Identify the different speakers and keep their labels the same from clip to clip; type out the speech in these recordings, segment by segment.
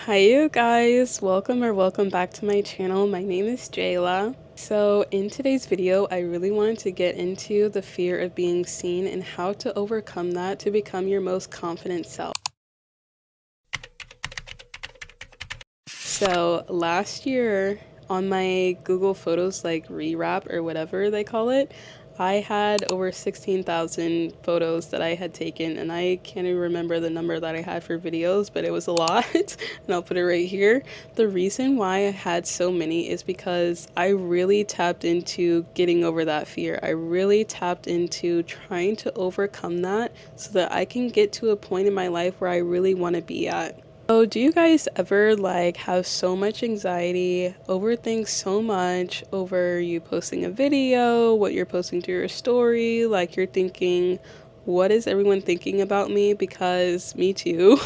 Speaker 1: Hi you guys, welcome back to my channel. My name is Jayla. So in today's video, I really wanted to get into the fear of being seen and how to overcome that to become your most confident self. So last year on my Google Photos like rewrap or whatever they call it, I had over 16,000 photos that I had taken, and I can't even remember the number that I had for videos, but it was a lot. And I'll put it right here. The reason why I had so many is because I really tapped into getting over that fear. I really tapped into trying to overcome that so that I can get to a point in my life where I really want to be at. So do you guys ever like have so much anxiety, overthink so much over you posting a video, what you're posting to your story, like you're thinking, what is everyone thinking about me? Because me too.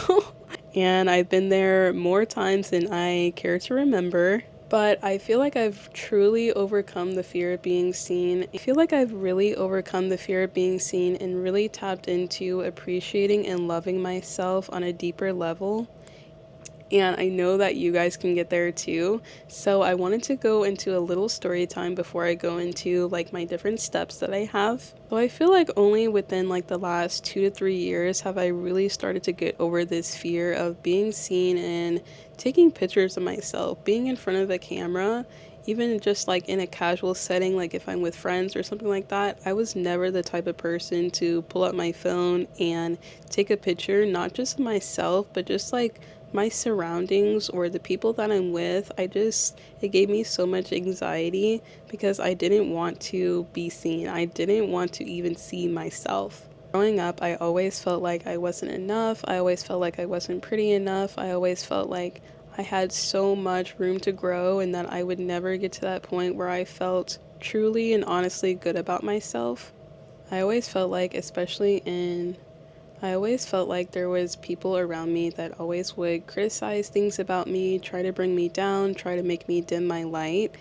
Speaker 1: And I've been there more times than I care to remember. But I feel like I've truly overcome the fear of being seen. I feel like I've really overcome the fear of being seen and really tapped into appreciating and loving myself on a deeper level. And I know that you guys can get there too. So I wanted to go into a little story time before I go into like my different steps that I have. So I feel like only within like the last 2 to 3 years have I really started to get over this fear of being seen and taking pictures of myself, being in front of a camera. Even just like in a casual setting, like if I'm with friends or something like that, I was never the type of person to pull up my phone and take a picture, not just of myself, but just like my surroundings or the people that I'm with. It gave me so much anxiety because I didn't want to be seen. I didn't want to even see myself. Growing up, I always felt like I wasn't enough. I always felt like I wasn't pretty enough. I always felt like I had so much room to grow and that I would never get to that point where I felt truly and honestly good about myself. I always felt like, I always felt like there was people around me that always would criticize things about me, try to bring me down, try to make me dim my light.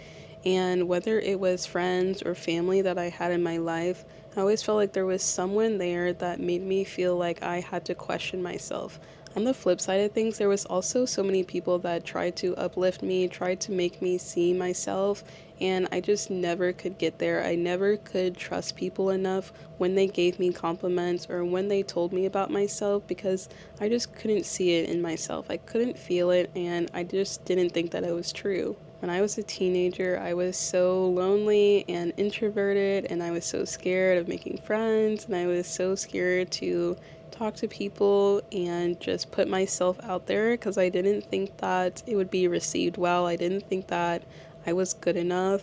Speaker 1: And whether it was friends or family that I had in my life, I always felt like there was someone there that made me feel like I had to question myself. On the flip side of things, there was also so many people that tried to uplift me, tried to make me see myself, and I just never could get there. I never could trust people enough when they gave me compliments or when they told me about myself because I just couldn't see it in myself. I couldn't feel it, and I just didn't think that it was true. When I was a teenager, I was so lonely and introverted, and I was so scared of making friends, and I was so scared to talk to people and just put myself out there because I didn't think that it would be received well. I didn't think that I was good enough.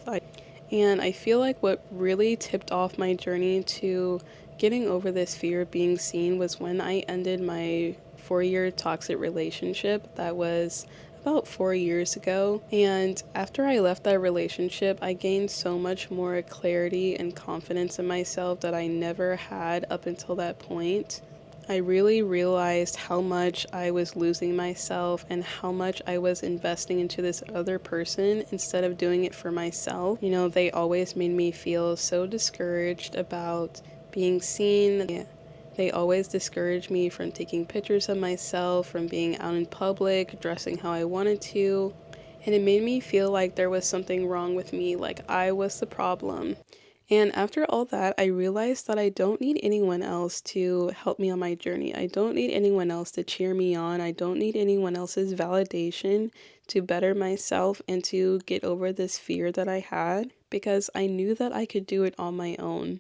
Speaker 1: And I feel like what really tipped off my journey to getting over this fear of being seen was when I ended my 4 year toxic relationship that was about 4 years ago. And after I left that relationship, I gained so much more clarity and confidence in myself that I never had up until that point. I really realized how much I was losing myself and how much I was investing into this other person instead of doing it for myself. You know, they always made me feel so discouraged about being seen. They always discouraged me from taking pictures of myself, from being out in public, dressing how I wanted to. And it made me feel like there was something wrong with me, like I was the problem. And after all that, I realized that I don't need anyone else to help me on my journey. I don't need anyone else to cheer me on. I don't need anyone else's validation to better myself and to get over this fear that I had because I knew that I could do it on my own.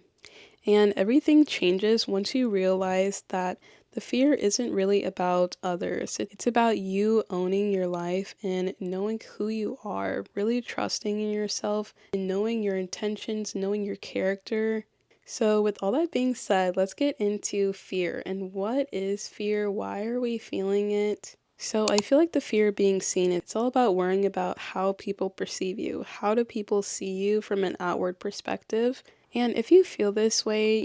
Speaker 1: And everything changes once you realize that the fear isn't really about others. It's about you owning your life and knowing who you are, really trusting in yourself and knowing your intentions, knowing your character. So, with all that being said, let's get into fear. And what is fear? Why are we feeling it? So, I feel like the fear of being seen, it's all about worrying about how people perceive you. How do people see you from an outward perspective? And if you feel this way,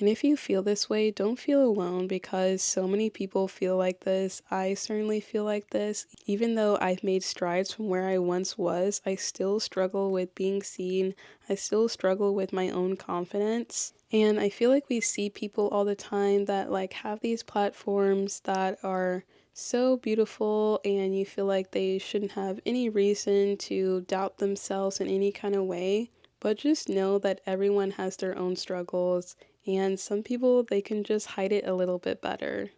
Speaker 1: if you feel this way, don't feel alone because so many people feel like this. I certainly feel like this. Even though I've made strides from where I once was, I still struggle with being seen. I still struggle with my own confidence. And I feel like we see people all the time that like have these platforms that are so beautiful and you feel like they shouldn't have any reason to doubt themselves in any kind of way. But just know that everyone has their own struggles, and some people they can just hide it a little bit better.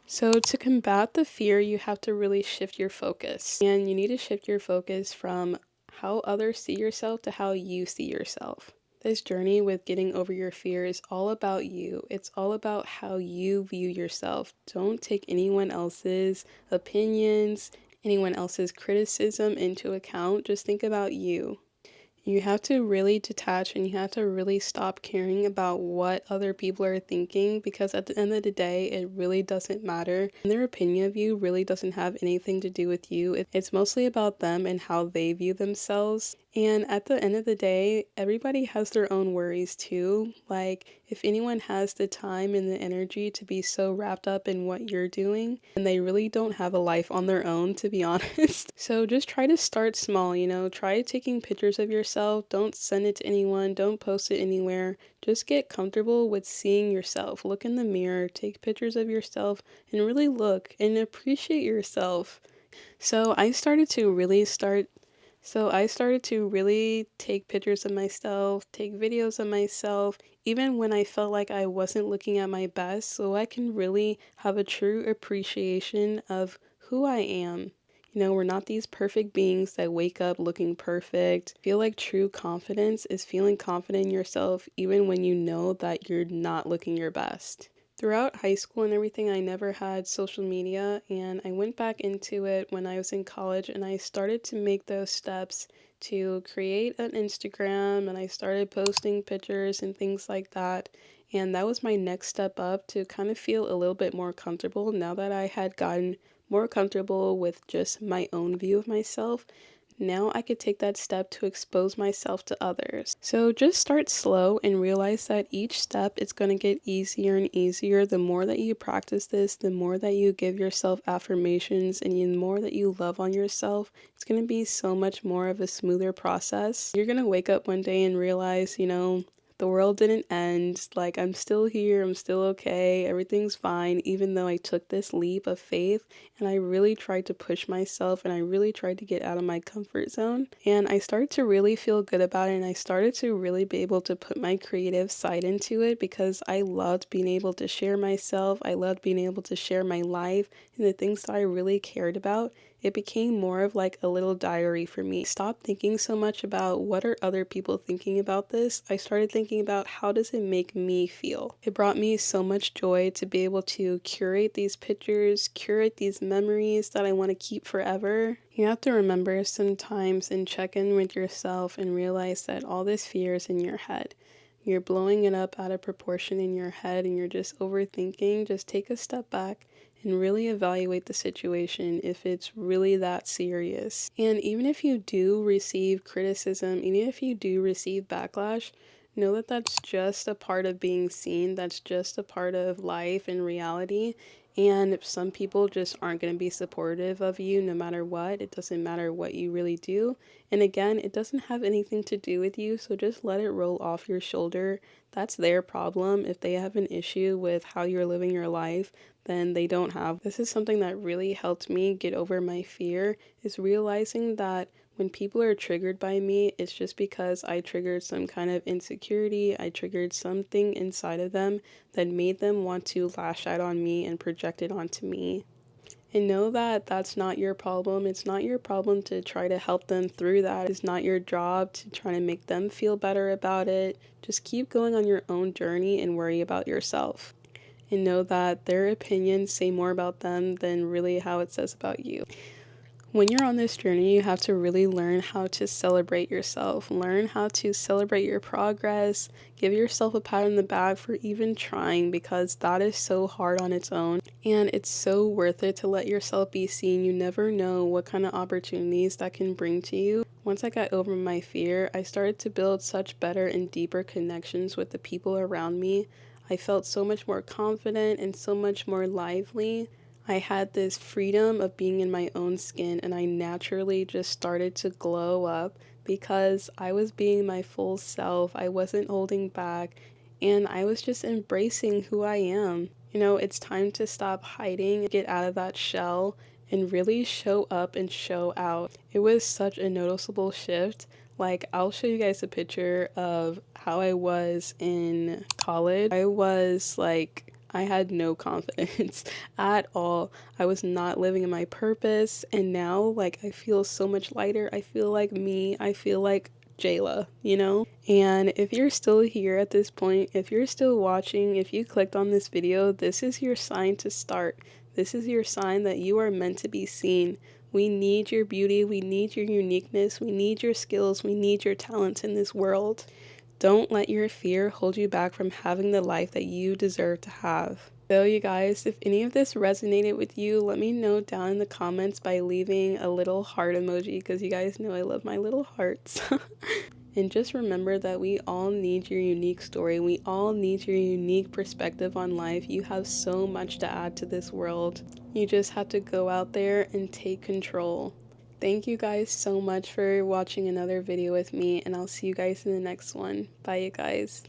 Speaker 1: So, to combat the fear, you have to really shift your focus. And you need to shift your focus from how others see yourself to how you see yourself. This journey with getting over your fear is all about you. It's all about how you view yourself. Don't take anyone else's opinions, anyone else's criticism into account. Just think about you. You have to really detach and you have to really stop caring about what other people are thinking, because at the end of the day, it really doesn't matter. And their opinion of you really doesn't have anything to do with you. It's mostly about them and how they view themselves. And at the end of the day, everybody has their own worries too. Like, if anyone has the time and the energy to be so wrapped up in what you're doing, and they really don't have a life on their own, to be honest. So just try to start small, try taking pictures of yourself. Don't send it to anyone, don't post it anywhere. Just get comfortable with seeing yourself. Look in the mirror, take pictures of yourself, and really look and appreciate yourself. So I started to really start so I started to really take pictures of myself, take videos of myself, even when I felt like I wasn't looking at my best, so I can really have a true appreciation of who I am. We're not these perfect beings that wake up looking perfect. I feel like true confidence is feeling confident in yourself even when you know that you're not looking your best. Throughout high school and everything, I never had social media, and I went back into it when I was in college, and I started to make those steps to create an Instagram, and I started posting pictures and things like that. And that was my next step up to kind of feel a little bit more comfortable now that I had gotten more comfortable with just my own view of myself. Now I could take that step to expose myself to others. So just start slow and realize that each step is going to get easier and easier. The more that you practice this, the more that you give yourself affirmations and the more that you love on yourself, it's going to be so much more of a smoother process. You're going to wake up one day and realize, the world didn't end. Like, I'm still here, I'm still okay, everything's fine, even though I took this leap of faith and I really tried to push myself and I really tried to get out of my comfort zone. And I started to really feel good about it, and I started to really be able to put my creative side into it because I loved being able to share myself. I loved being able to share my life and the things that I really cared about. It became more of like a little diary for me. Stop thinking so much about what are other people thinking about this. I started thinking about how does it make me feel. It brought me so much joy to be able to curate these pictures, curate these memories that I want to keep forever. You have to remember sometimes and check in with yourself and realize that all this fear is in your head. You're blowing it up out of proportion in your head and you're just overthinking. Just take a step back and really evaluate the situation if it's really that serious. And even if you do receive criticism, even if you do receive backlash, know that that's just a part of being seen, that's just a part of life and reality. And if some people just aren't going to be supportive of you no matter what, it doesn't matter what you really do. And again, it doesn't have anything to do with you, so just let it roll off your shoulder. That's their problem. If they have an issue with how you're living your life, then they don't have. This is something that really helped me get over my fear, is realizing that when people are triggered by me, it's just because I triggered some kind of insecurity, I triggered something inside of them that made them want to lash out on me and project it onto me. And know that that's not your problem. It's not your problem to try to help them through that. It's not your job to try to make them feel better about it. Just keep going on your own journey and worry about yourself. And know that their opinions say more about them than really how it says about you. When you're on this journey, you have to really learn how to celebrate yourself, learn how to celebrate your progress, give yourself a pat on the back for even trying, because that is so hard on its own. And it's so worth it to let yourself be seen. You never know what kind of opportunities that can bring to you. Once I got over my fear, I started to build such better and deeper connections with the people around me. I felt so much more confident and so much more lively. I had this freedom of being in my own skin, and I naturally just started to glow up because I was being my full self. I wasn't holding back, and I was just embracing who I am. You know, it's time to stop hiding, get out of that shell, and really show up and show out. It was such a noticeable shift. Like, I'll show you guys a picture of how I was in college. I was like, I had no confidence at all. I was not living in my purpose. And now, like, I feel so much lighter. I feel like me. I feel like Jayla, you know? And if you're still here at this point, if you're still watching, if you clicked on this video, this is your sign to start. This is your sign that you are meant to be seen. We need your beauty, we need your uniqueness, we need your skills, we need your talents in this world. Don't let your fear hold you back from having the life that you deserve to have. So you guys, if any of this resonated with you, let me know down in the comments by leaving a little heart emoji, because you guys know I love my little hearts. And just remember that we all need your unique story. We all need your unique perspective on life. You have so much to add to this world. You just have to go out there and take control. Thank you guys so much for watching another video with me, and I'll see you guys in the next one. Bye, you guys.